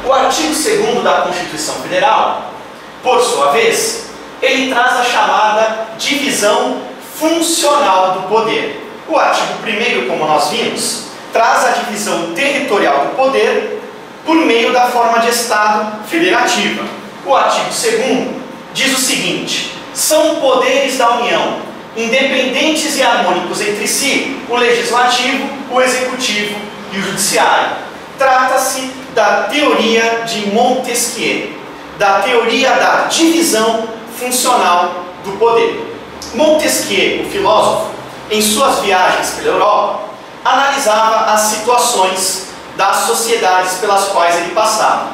O artigo 2º da Constituição Federal, por sua vez, ele traz a chamada divisão funcional do poder. O artigo 1º, como nós vimos, traz a divisão territorial do poder por meio da forma de Estado federativa. O artigo 2º diz o seguinte: são poderes da União, independentes e harmônicos entre si, o legislativo, o executivo e o judiciário. Trata-se da teoria de Montesquieu, da teoria da divisão funcional do poder. Montesquieu, o filósofo, em suas viagens pela Europa, analisava as situações das sociedades pelas quais ele passava.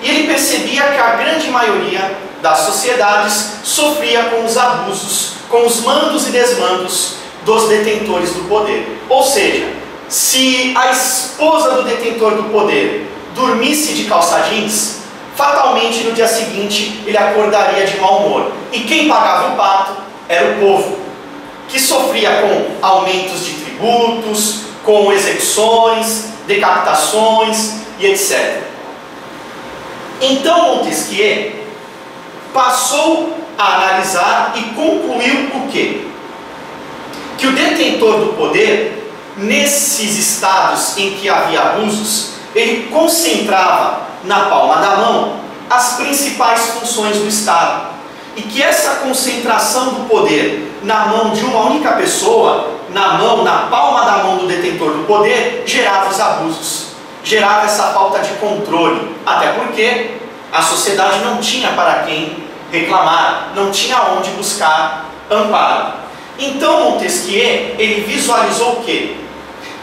E ele percebia que a grande maioria das sociedades sofria com os abusos, com os mandos e desmandos dos detentores do poder. Ou seja, se a esposa do detentor do poder dormisse de calça jeans, fatalmente no dia seguinte ele acordaria de mau humor. E quem pagava o pato era o povo, que sofria com aumentos de tributos, com execuções, decapitações e etc. Então Montesquieu passou a analisar e concluiu o quê? Que o detentor do poder, nesses estados em que havia abusos, ele concentrava na palma da mão as principais funções do Estado. E que essa concentração do poder na mão de uma única pessoa, na palma da mão do detentor do poder, gerava os abusos, gerava essa falta de controle. Até porque a sociedade não tinha para quem reclamar, não tinha onde buscar amparo. Então Montesquieu, ele visualizou o quê?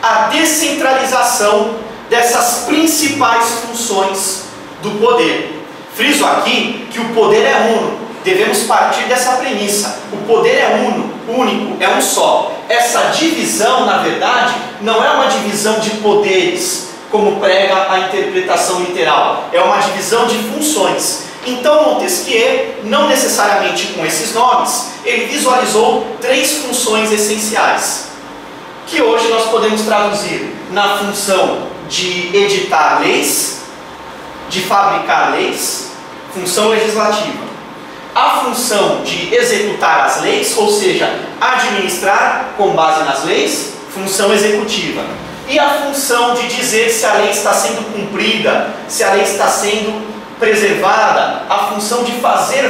A descentralização dessas principais funções do poder. Friso aqui que o poder é uno. Devemos partir dessa premissa. O poder é único, é um só. Essa divisão, na verdade, não é uma divisão de poderes, como prega a interpretação literal. É uma divisão de funções. Então Montesquieu, não necessariamente com esses nomes, ele visualizou 3 funções essenciais, que hoje nós podemos traduzir na função de editar leis, de fabricar leis, função legislativa. A função de executar as leis, ou seja, administrar com base nas leis, função executiva. E a função de dizer se a lei está sendo cumprida, se a lei está sendo preservada, a função de fazer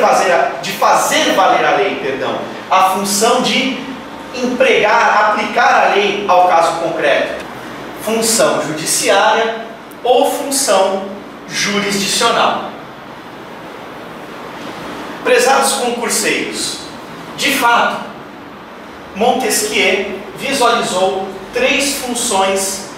valer a lei, perdão, a função de empregar, aplicar a lei ao caso concreto, função judiciária ou função jurisdicional. Prezados concurseiros, de fato, Montesquieu visualizou 3 funções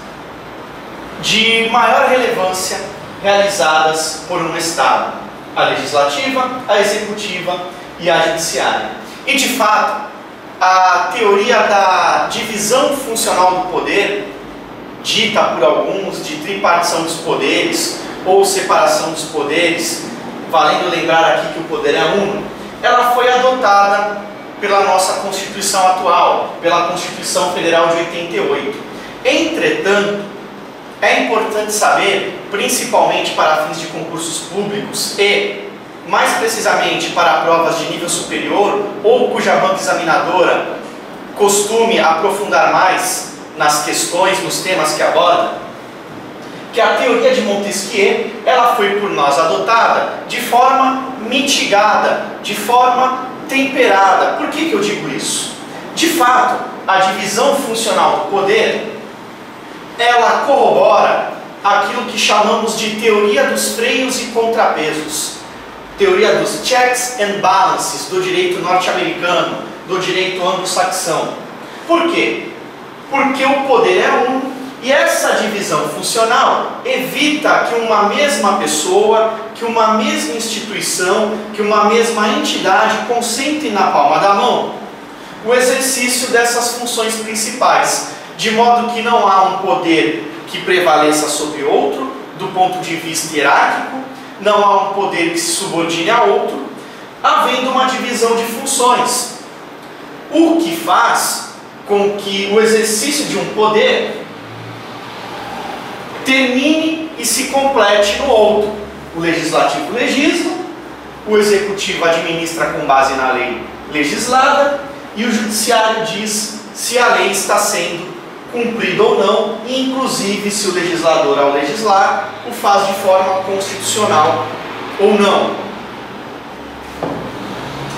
de maior relevância realizadas por um Estado: a legislativa, a executiva e a judiciária. E de fato, a teoria da divisão funcional do poder, dita por alguns de tripartição dos poderes ou separação dos poderes, valendo lembrar aqui que o poder é uno, ela foi adotada pela nossa Constituição atual, pela Constituição Federal de 88. Entretanto, é importante saber, principalmente para fins de concursos públicos e, mais precisamente, para provas de nível superior ou cuja banca examinadora costume aprofundar mais nas questões, nos temas que aborda, que a teoria de Montesquieu, ela foi por nós adotada de forma mitigada, de forma temperada. Por que eu digo isso? De fato, a divisão funcional do poder, ela corrobora aquilo que chamamos de teoria dos freios e contrapesos, teoria dos checks and balances do direito norte-americano, do direito anglo-saxão. Por quê? Porque o poder é uno. E essa divisão funcional evita que uma mesma pessoa, que uma mesma instituição, que uma mesma entidade concentre na palma da mão o exercício dessas funções principais, de modo que não há um poder que prevaleça sobre outro, do ponto de vista hierárquico, não há um poder que se subordine a outro, havendo uma divisão de funções, o que faz com que o exercício de um poder termine e se complete no outro. O legislativo legisla, o executivo administra com base na lei legislada e o judiciário diz se a lei está sendo cumprida ou não, e inclusive se o legislador, ao legislar, o faz de forma constitucional ou não.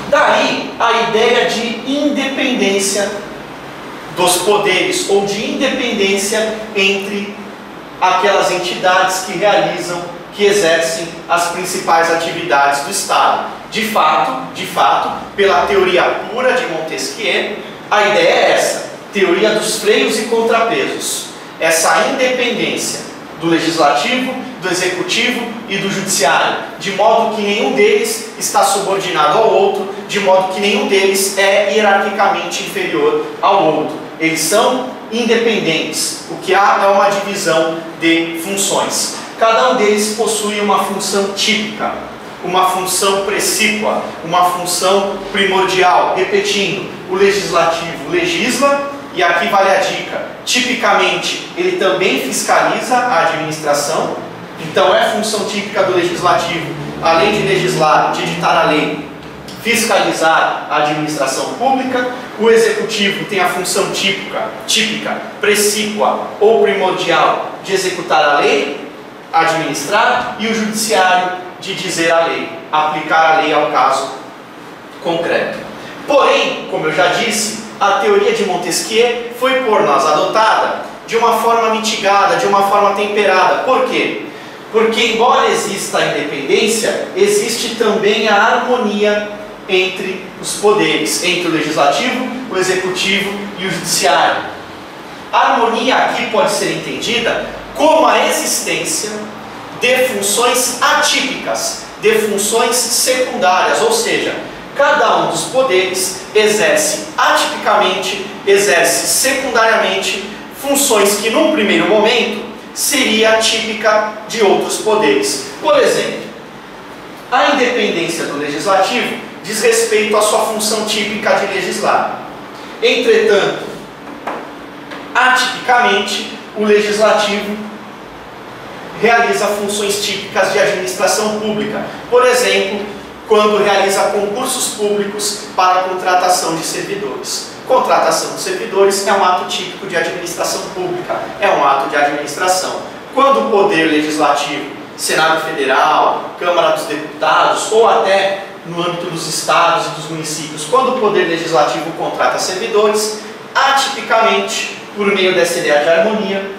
Daí a ideia de independência dos poderes, ou de independência entre aquelas entidades que realizam, que exercem as principais atividades do Estado. De fato, pela teoria pura de Montesquieu, a ideia é essa, teoria dos freios e contrapesos. Essa independência do legislativo, do executivo e do judiciário, de modo que nenhum deles está subordinado ao outro, de modo que nenhum deles é hierarquicamente inferior ao outro. Eles são independentes. O que há é uma divisão de funções. Cada um deles possui uma função típica, uma função precípua, uma função primordial. Repetindo, o legislativo legisla, e aqui vale a dica, tipicamente ele também fiscaliza a administração, então é função típica do legislativo, além de legislar, de editar a lei, fiscalizar a administração pública. O executivo tem a função típica, precípua ou primordial de executar a lei, administrar, e o judiciário de dizer a lei, aplicar a lei ao caso concreto. Porém, como eu já disse, a teoria de Montesquieu foi por nós adotada de uma forma mitigada, de uma forma temperada. Por quê? Porque, embora exista a independência, existe também a harmonia entre os poderes, entre o legislativo, o executivo e o judiciário. A harmonia aqui pode ser entendida como a existência de funções atípicas, de funções secundárias, ou seja, cada um dos poderes exerce atipicamente, exerce secundariamente funções que num primeiro momento seria típica de outros poderes. Por exemplo, a independência do legislativo diz respeito à sua função típica de legislar. Entretanto, atipicamente, o legislativo realiza funções típicas de administração pública. Por exemplo, quando realiza concursos públicos para a contratação de servidores. Contratação de servidores é um ato típico de administração pública, é um ato de administração. Quando o Poder Legislativo, Senado Federal, Câmara dos Deputados, ou até no âmbito dos estados e dos municípios, quando o Poder Legislativo contrata servidores, atipicamente, por meio dessa ideia de harmonia,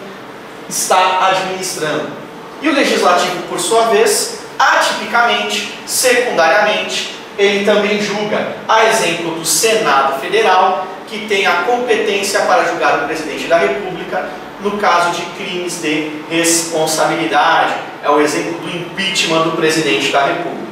está administrando. E o Legislativo, por sua vez, atipicamente, secundariamente, ele também julga, a exemplo do Senado Federal, que tem a competência para julgar o Presidente da República no caso de crimes de responsabilidade. É o exemplo do impeachment do Presidente da República.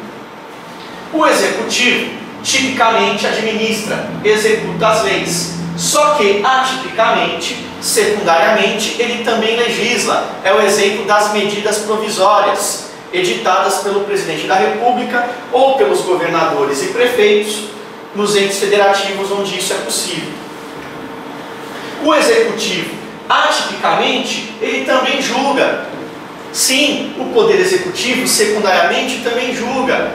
O Executivo tipicamente administra, executa as leis, só que atipicamente, secundariamente, ele também legisla. É o exemplo das medidas provisórias editadas pelo Presidente da República ou pelos governadores e prefeitos nos entes federativos onde isso é possível. O Executivo, atipicamente, ele também julga. Sim, o Poder Executivo, secundariamente, também julga.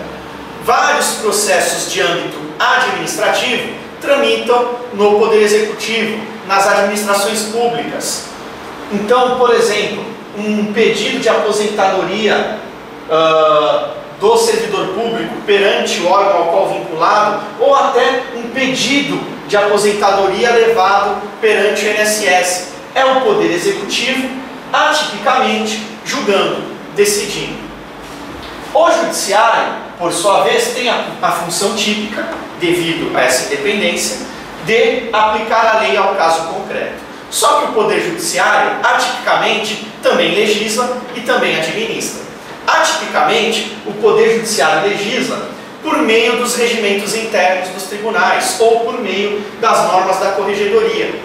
Vários processos de âmbito administrativo tramitam no Poder Executivo, nas administrações públicas. Então, por exemplo, um pedido de aposentadoria do servidor público perante o órgão ao qual vinculado, ou até um pedido de aposentadoria levado perante o INSS. É o Poder Executivo, atipicamente, julgando, decidindo. O Judiciário, por sua vez, tem a função típica, devido a essa independência, de aplicar a lei ao caso concreto. Só que o Poder Judiciário, atipicamente, também legisla e também administra. Atipicamente, o Poder Judiciário legisla por meio dos regimentos internos dos tribunais ou por meio das normas da corregedoria.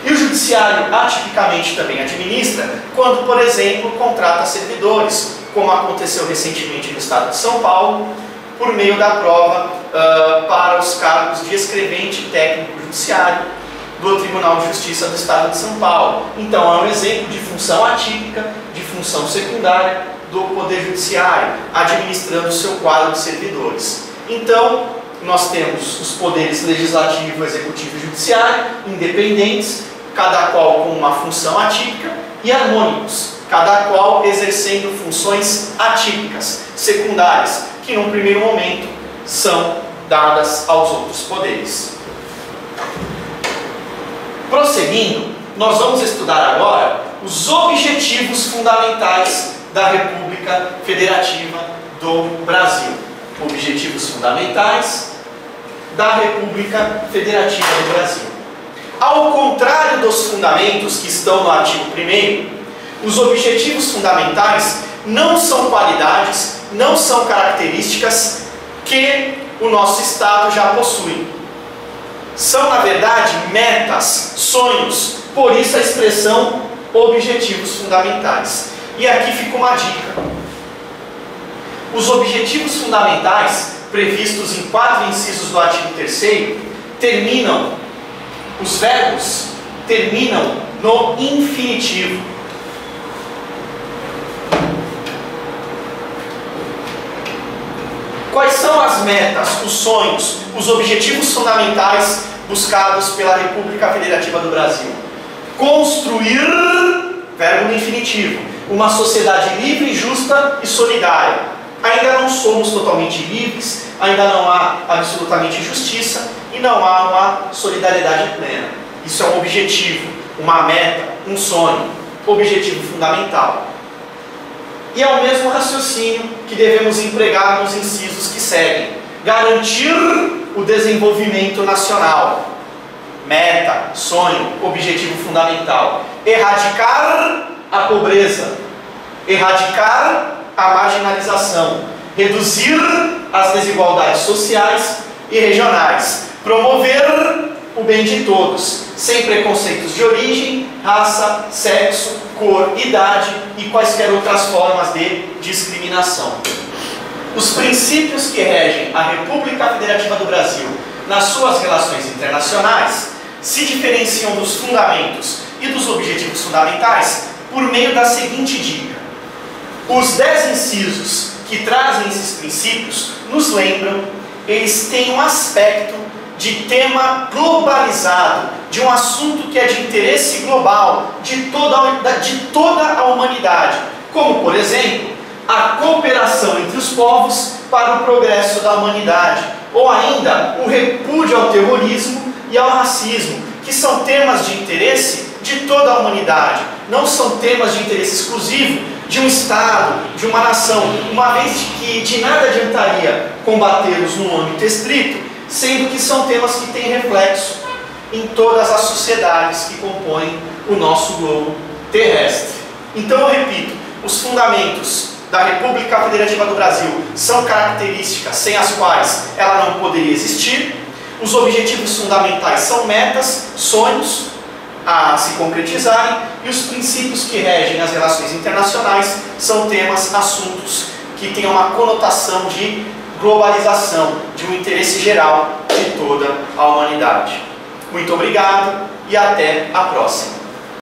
E o Judiciário atipicamente também administra quando, por exemplo, contrata servidores, como aconteceu recentemente no Estado de São Paulo, por meio da prova para os cargos de escrevente técnico judiciário do Tribunal de Justiça do Estado de São Paulo. Então é um exemplo de função atípica, de função função secundária do Poder Judiciário, administrando o seu quadro de servidores. Então, nós temos os poderes legislativo, executivo e judiciário, independentes, cada qual com uma função atípica, e harmônicos, cada qual exercendo funções atípicas, secundárias, que num primeiro momento são dadas aos outros poderes. Prosseguindo, nós vamos estudar agora os objetivos fundamentais da República Federativa do Brasil. Objetivos fundamentais da República Federativa do Brasil. Ao contrário dos fundamentos que estão no artigo 1º, os objetivos fundamentais não são qualidades, não são características que o nosso Estado já possui. São, na verdade, metas, sonhos, por isso a expressão objetivos fundamentais. E aqui fica uma dica. Os objetivos fundamentais, previstos em 4 incisos do artigo 3º, terminam, os verbos terminam no infinitivo. Quais são as metas, os sonhos, os objetivos fundamentais buscados pela República Federativa do Brasil? Construir, verbo no infinitivo, uma sociedade livre, justa e solidária. Ainda não somos totalmente livres, ainda não há absolutamente justiça e não há uma solidariedade plena. Isso é um objetivo, uma meta, um sonho, objetivo fundamental. E é o mesmo raciocínio que devemos empregar nos incisos que seguem. Garantir o desenvolvimento nacional. Meta, sonho, objetivo fundamental. Erradicar a pobreza. Erradicar a marginalização. Reduzir as desigualdades sociais e regionais. Promover o bem de todos, sem preconceitos de origem, raça, sexo, cor, idade e quaisquer outras formas de discriminação. Os princípios que regem a República Federativa do Brasil nas suas relações internacionais se diferenciam dos fundamentos e dos objetivos fundamentais por meio da seguinte dica. Os 10 incisos que trazem esses princípios nos lembram, eles têm um aspecto de tema globalizado, de um assunto que é de interesse global, de toda a humanidade, como, por exemplo, a cooperação entre os povos para o progresso da humanidade, ou ainda o repúdio ao terrorismo e ao racismo, que são temas de interesse de toda a humanidade, não são temas de interesse exclusivo de um Estado, de uma nação, uma vez que de nada adiantaria combatê-los no âmbito estrito, sendo que são temas que têm reflexo em todas as sociedades que compõem o nosso globo terrestre. Então eu repito, os fundamentos da República Federativa do Brasil são características sem as quais ela não poderia existir. Os objetivos fundamentais são metas, sonhos a se concretizarem, e os princípios que regem as relações internacionais são temas, assuntos que têm uma conotação de globalização, de um interesse geral de toda a humanidade. Muito obrigado e até a próxima.